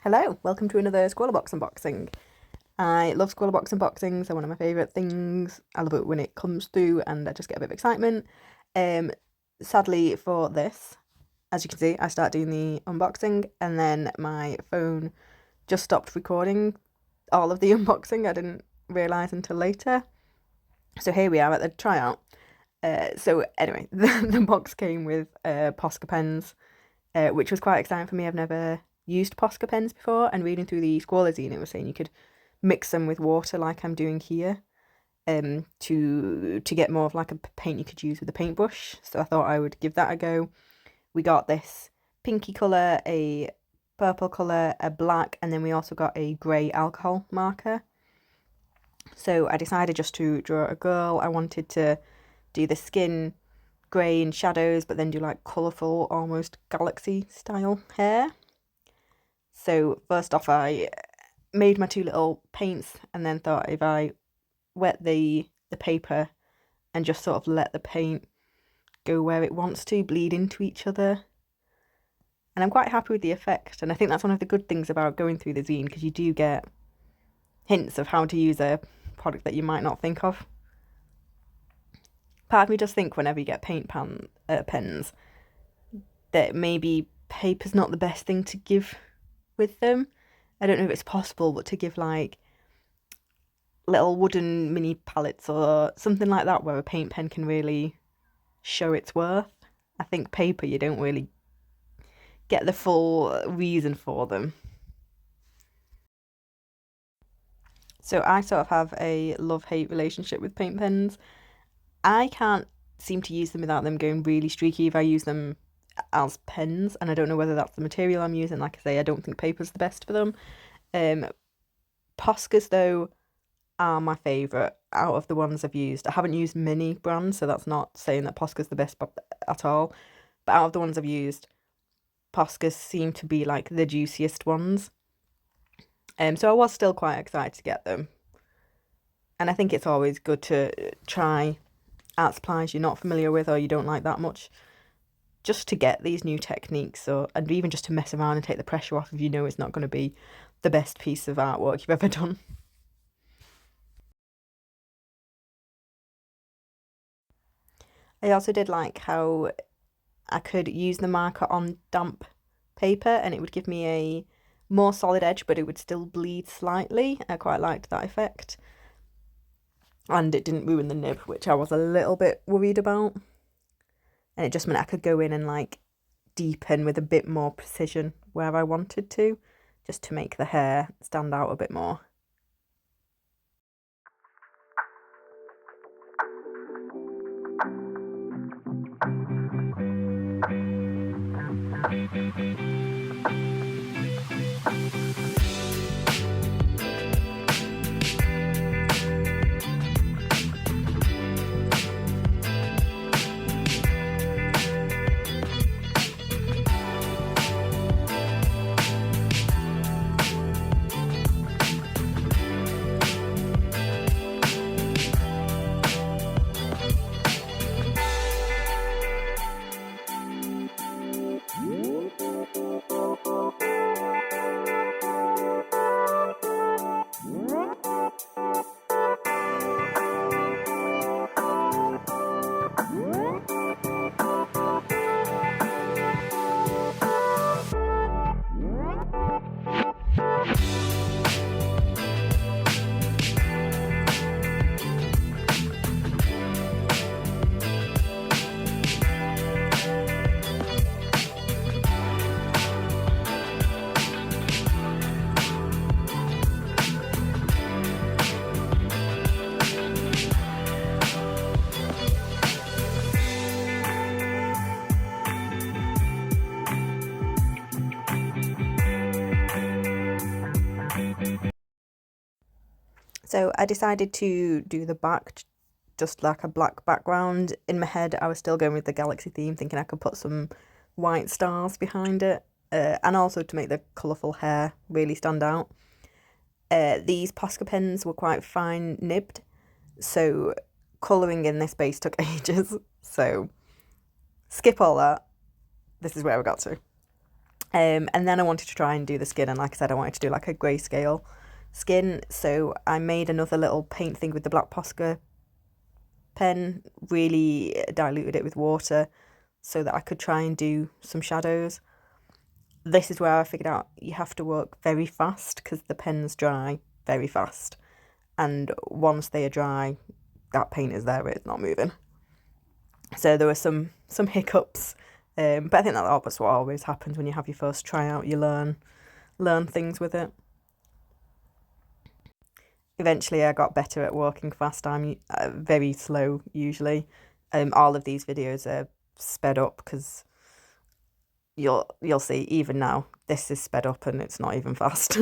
Hello, welcome to another Scrawlr box unboxing. I love Scrawlr box unboxings, they're one of my favourite things. I love it when it comes through and I just get a bit of excitement. Sadly for this, as you can see, I start doing the unboxing and then my phone just stopped recording all of the unboxing. I didn't realise until later. So here we are at the tryout. So anyway, the box came with Posca pens, which was quite exciting for me. I've never used Posca pens before, and reading through the Scrawlr zine, it was saying you could mix them with water like I'm doing here, to get more of like a paint you could use with a paintbrush. So I thought I would give that a go. We got this pinky colour, a purple colour, a black, and then we also got a grey alcohol marker. So I decided just to draw a girl. I wanted to do the skin grey and shadows, but then do like colourful, almost galaxy style hair. So first off, I made my two little paints and then thought if I wet the paper and just sort of let the paint go where it wants to, bleed into each other. And I'm quite happy with the effect, and I think that's one of the good things about going through the zine, because you do get hints of how to use a product that you might not think of. Part of me does think whenever you get pens that maybe paper's not the best thing to give with them. I don't know if it's possible, but to give like little wooden mini palettes or something like that where a paint pen can really show its worth. I think paper, you don't really get the full reason for them. So I sort of have a love-hate relationship with paint pens. I can't seem to use them without them going really streaky if I use them as pens, and I don't know whether that's the material I'm using. Like I say, I don't think paper's the best for them. Poscas, though, are my favourite out of the ones I've used. I haven't used many brands, so that's not saying that Posca's the best at all. But out of the ones I've used, Poscas seem to be like the juiciest ones. So I was still quite excited to get them. And I think it's always good to try art supplies you're not familiar with or you don't like that much, just to get these new techniques, and even just to mess around and take the pressure off if you know it's not going to be the best piece of artwork you've ever done. I also did like how I could use the marker on damp paper and it would give me a more solid edge, but it would still bleed slightly. I quite liked that effect. And it didn't ruin the nib, which I was a little bit worried about. And it just meant I could go in and like deepen with a bit more precision where I wanted to, just to make the hair stand out a bit more. So I decided to do the back just like a black background. In my head, I was still going with the galaxy theme, thinking I could put some white stars behind it, and also to make the colourful hair really stand out. These Posca pens were quite fine nibbed, so colouring in this base took ages. So skip all that. This is where we got to. And then I wanted to try and do the skin, and like I said, I wanted to do like a grayscale skin, so I made another little paint thing with the black Posca pen, really diluted it with water so that I could try and do some shadows. This is where I figured out you have to work very fast because the pens dry very fast, and once they are dry, that paint is there, it's not moving. So there were some hiccups, but I think that's what always happens when you have your first tryout. You learn things with it. Eventually, I got better at working fast. I'm very slow usually. All of these videos are sped up because you'll see even now this is sped up and it's not even fast.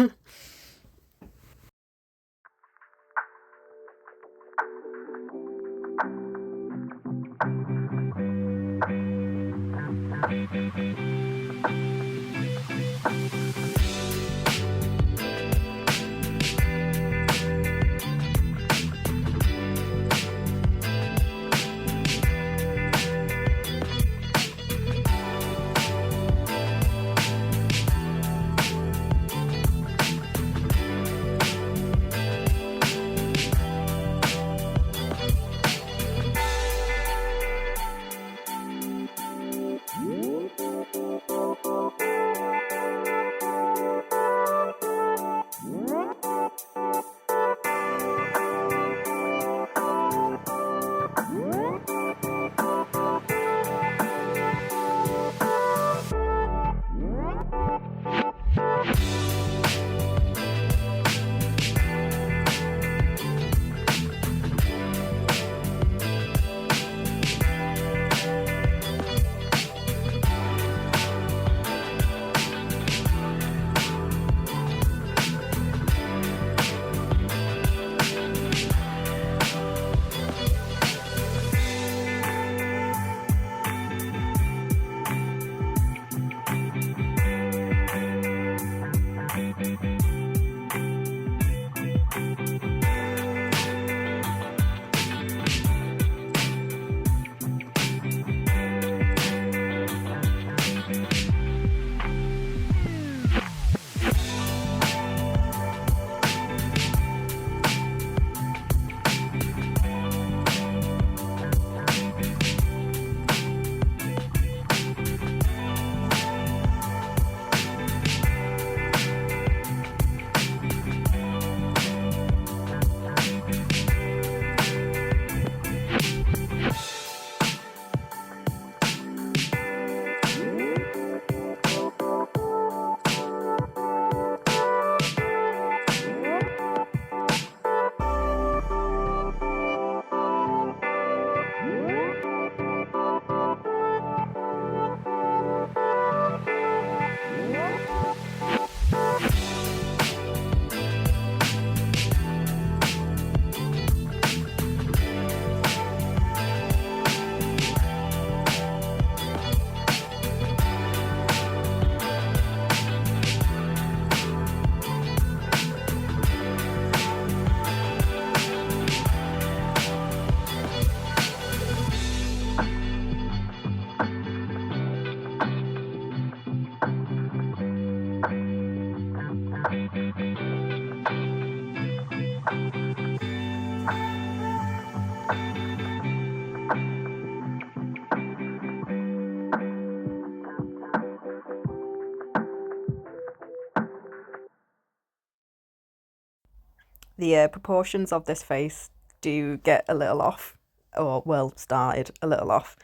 The proportions of this face do get a little off, or well, started a little off.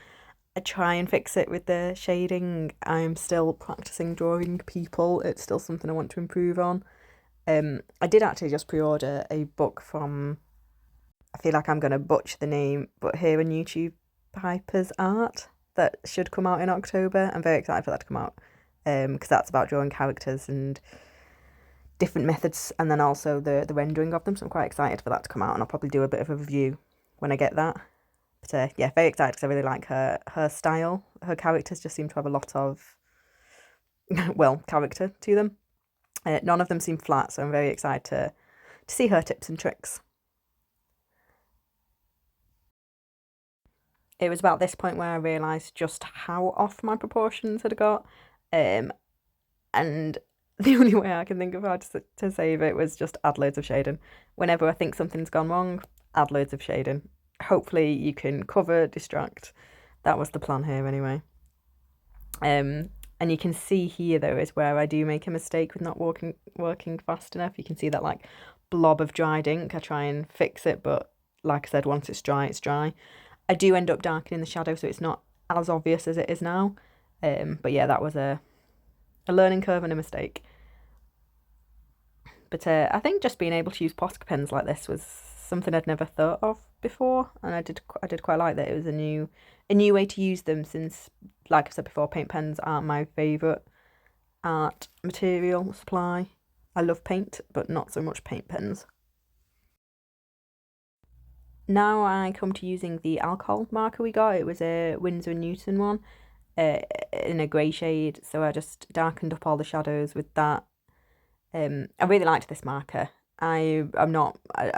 I try and fix it with the shading. I'm still practicing drawing people. It's still something I want to improve on. I did actually just pre-order a book from, I feel like I'm going to butcher the name, but here on YouTube, Piper's Art, that should come out in October. I'm very excited for that to come out because that's about drawing characters and different methods, and then also the rendering of them. So I'm quite excited for that to come out, and I'll probably do a bit of a review when I get that. But yeah, very excited because I really like her style. Her characters just seem to have a lot of well, character to them. None of them seem flat, so I'm very excited to see her tips and tricks. It was about this point where I realised just how off my proportions had got. Um, And the only way I can think of how to save it was just add loads of shading. Whenever I think something's gone wrong, add loads of shading. Hopefully you can cover, distract. That was the plan here anyway. And you can see here though is where I do make a mistake with not working fast enough. You can see that like blob of dried ink. I try and fix it, but like I said, once it's dry, it's dry. I do end up darkening the shadow so it's not as obvious as it is now. But yeah, that was a learning curve and a mistake. But I think just being able to use Posca pens like this was something I'd never thought of before, and I did quite like that it was a new way to use them, since, like I said before, paint pens aren't my favourite art material supply. I love paint, but not so much paint pens. Now I come to using the alcohol marker we got. It was a Winsor & Newton one, in a grey shade, so I just darkened up all the shadows with that. I really liked this marker. I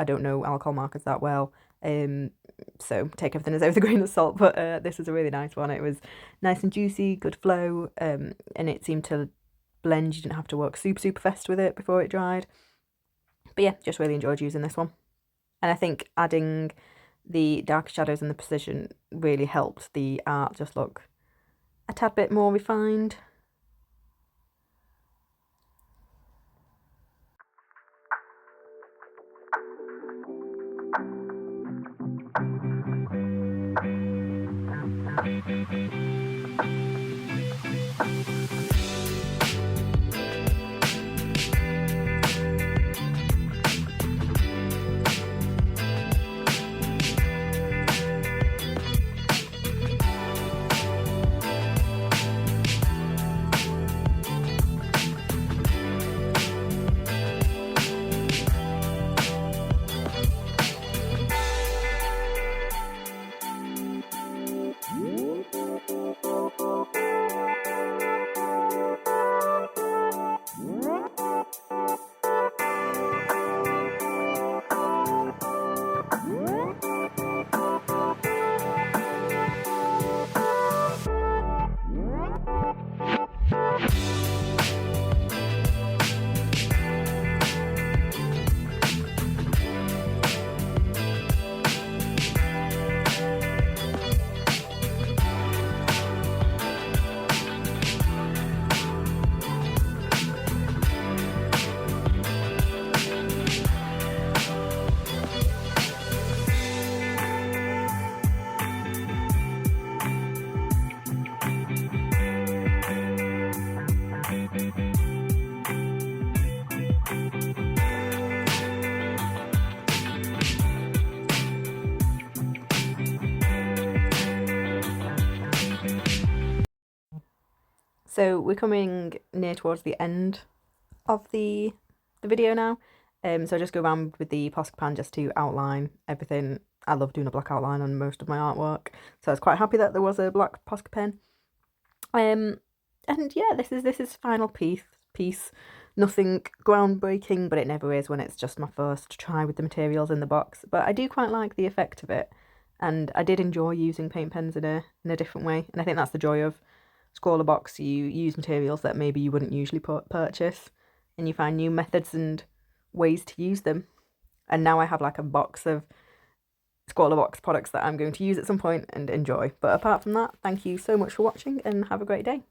don't know alcohol markers that well, so take everything as with a grain of salt, but this was a really nice one. It was nice and juicy, good flow, and it seemed to blend. You didn't have to work super fast with it before it dried. But yeah, just really enjoyed using this one. And I think adding the darker shadows and the precision really helped the art just look a tad bit more refined. So we're coming near towards the end of the video now. So I just go around with the Posca pan just to outline everything. I love doing a black outline on most of my artwork, so I was quite happy that there was a black Posca pen. And yeah, this is final piece. Nothing groundbreaking, but it never is when it's just my first try with the materials in the box. But I do quite like the effect of it, and I did enjoy using paint pens in a different way. And I think that's the joy of Scrawlr box. You use materials that maybe you wouldn't usually purchase, and you find new methods and ways to use them. And now I have like a box of Scrawlr box products that I'm going to use at some point and enjoy. But apart from that, thank you so much for watching and have a great day.